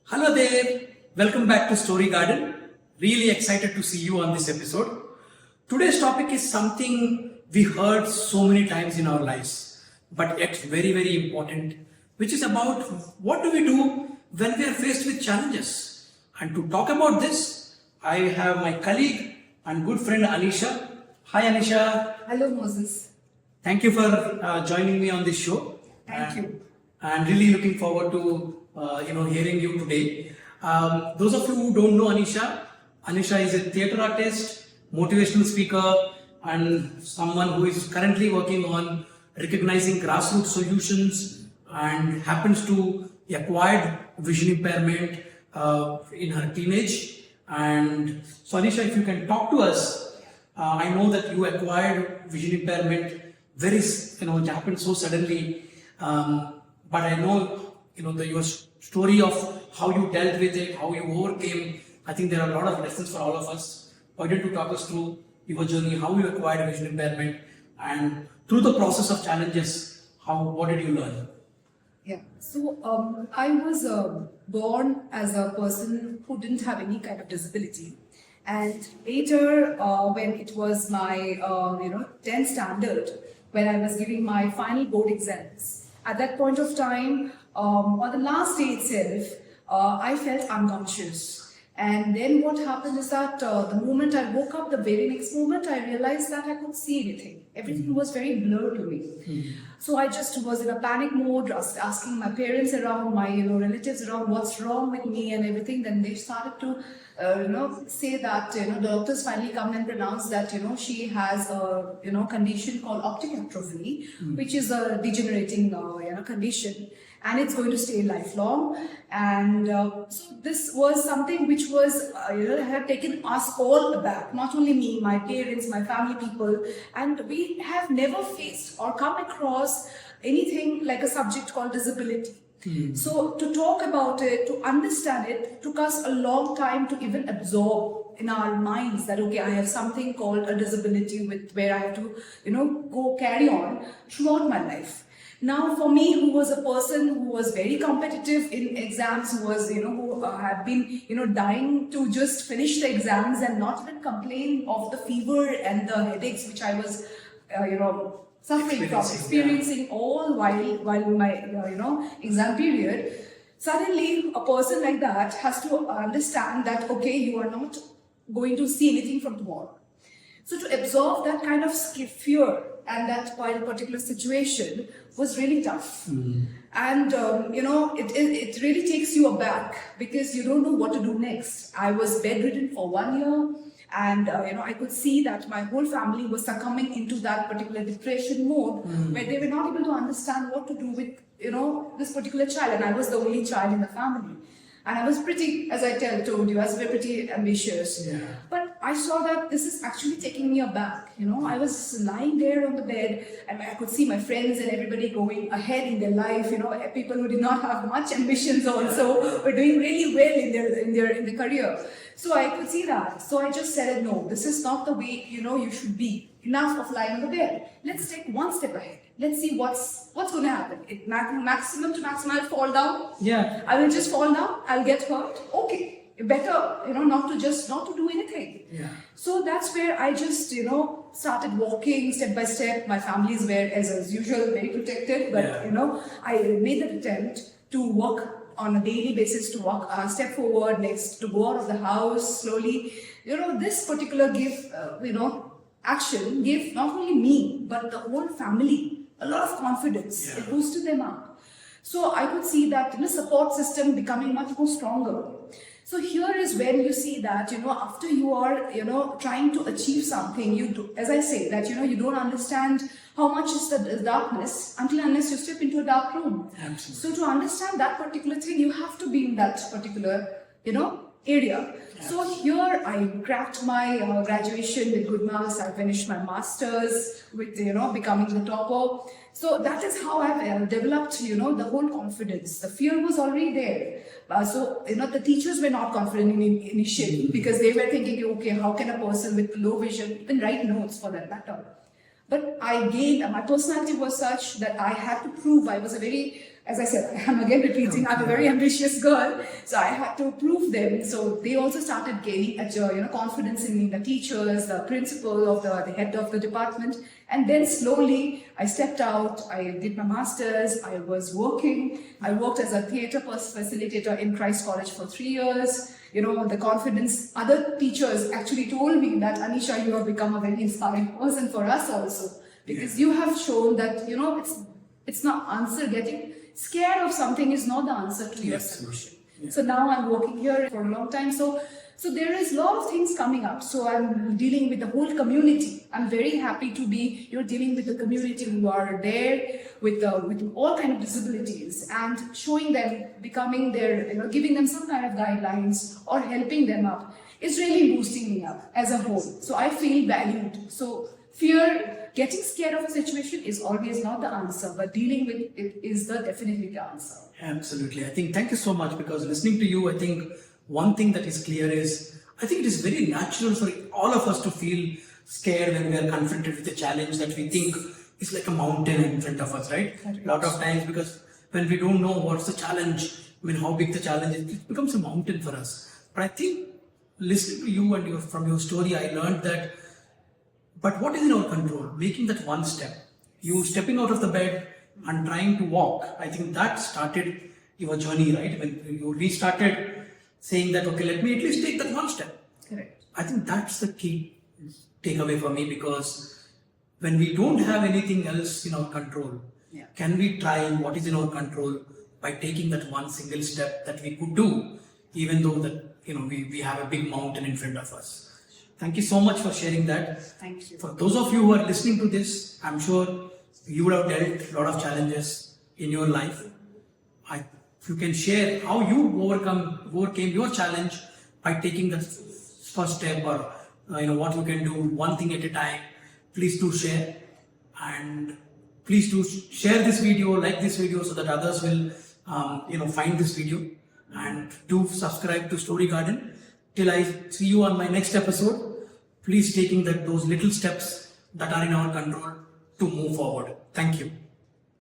Hello there, welcome back to Story Garden. Really excited to see you on this episode. Today's topic is something we heard so many times in our lives, but yet very, very important, which is about what do we do when we are faced with challenges. And to talk about this, I have my colleague and good friend Anisha. Hi Anisha. Hello Moses. Thank you for joining me on this show. Thank you. And really looking forward to hearing you today. Those of you who don't know Anisha is a theatre artist, motivational speaker, and someone who is currently working on recognizing grassroots solutions and happens to acquired vision impairment in her teenage. And so Anisha, if you can talk to us, I know that you acquired vision impairment it happened so suddenly. But I know, your story of how you dealt with it, how you overcame. I think there are a lot of lessons for all of us. Why don't you talk us through your journey, how you acquired vision impairment, and through the process of challenges, what did you learn? Yeah. So I was born as a person who didn't have any kind of disability, and later when it was my 10th standard, when I was giving my final board exams. At that point of time, on the last day itself, I felt unconscious. And then what happened is that the moment I woke up, the very next moment, I realized that I could see anything. Everything was very blurred to me. So I just was in a panic mode, asking my parents around, my relatives around, what's wrong with me and everything. Then they started to say that the doctors finally come and pronounce that she has a condition called optic atrophy, which is a degenerating condition, and it's going to stay lifelong. And so this was something which was had taken us all aback, not only me, my parents, my family people, and we have never faced or come across anything like a subject called disability. So to talk about it, to understand it, took us a long time to even absorb in our minds that, okay, I have something called a disability where I have to, go carry on throughout my life. Now, for me, who was a person who was very competitive in exams, who was, who had been, dying to just finish the exams and not even complain of the fever and the headaches which I was, suffering from, experiencing all while my exam period. Suddenly, a person like that has to understand that, okay, you are not going to see anything from tomorrow. So to absorb that kind of fear and that particular situation was really tough. And it really takes you aback because you don't know what to do next. I was bedridden for 1 year. And I could see that my whole family was succumbing into that particular depression mode where they were not able to understand what to do with this particular child, and I was the only child in the family. And I was pretty, as I told you, I was pretty ambitious. Yeah. But I saw that this is actually taking me aback. I was lying there on the bed and I could see my friends and everybody going ahead in their life. People who did not have much ambitions also were doing really well in their career. So I could see that. So I just said, no, this is not the way you should be. Enough of lying on the bed. Let's take one step ahead. Let's see what's going to happen. Maximum to maximum, I'll fall down. Yeah. I will just fall down. I'll get hurt. Okay. Better, not to do anything. Yeah. So that's where I just, started walking step by step. My families were, as usual, very protected. But, I made that attempt to walk on a daily basis, to walk step forward, next to go out of the house slowly. This particular action gave not only me, but the whole family a lot of confidence. Yeah. It boosted them up. So I could see that support system becoming much more stronger. So here is when you see that after you are trying to achieve something, you do, as I say that you don't understand how much is the darkness unless you step into a dark room. Absolutely. So to understand that particular thing, you have to be in that particular area. Yes. So here I cracked my graduation with good marks. I finished my masters with becoming the topper. So that is how I've developed the whole confidence. The fear was already there. So the teachers were not confident initially because they were thinking, okay, how can a person with low vision even write notes for that matter? But I gained, my personality was such that I had to prove I was a very as I said, I'm again repeating, I'm a very ambitious girl, so I had to prove them. So they also started gaining confidence in me, the teachers, the principal of the head of the department. And then slowly I stepped out, I did my master's, I was working. I worked as a theatre facilitator in Christ College for 3 years. The confidence, other teachers actually told me that, Anisha, you have become a very inspiring person for us also. Because you have shown that, it's not answer. Getting scared of something is not the answer to your solution. Yeah. So now I'm working here for a long time. So there is a lot of things coming up. So I'm dealing with the whole community. I'm very happy to be, dealing with the community who are there with all kind of disabilities and showing them, becoming their, giving them some kind of guidelines or helping them up is really boosting me up as a whole. So I feel valued. So getting scared of a situation is always not the answer, but dealing with it is definitely the answer. Absolutely. I think, thank you so much, because listening to you, I think one thing that is clear is, I think it is very natural for all of us to feel scared when we are confronted with a challenge that we think is like a mountain in front of us, right? A lot of times, because when we don't know what's the challenge, how big the challenge is, it becomes a mountain for us. But I think listening to you and from your story, I learned that, but what is in our control? Making that one step. You stepping out of the bed and trying to walk. I think that started your journey, right? When you restarted saying that, okay, let me at least take that one step. Correct. I think that's the key takeaway for me, because when we don't have anything else in our control, can we try what is in our control by taking that one single step that we could do, even though that we have a big mountain in front of us. Thank you so much for sharing that. Thank you. For those of you who are listening to this, I'm sure you would have dealt a lot of challenges in your life. If you can share how you overcame your challenge by taking the first step, or what you can do one thing at a time, please do share. And please do share this video, like this video, so that others will find this video. And do subscribe to Story Garden. Till I see you on my next episode, please taking those little steps that are in our control to move forward. Thank you.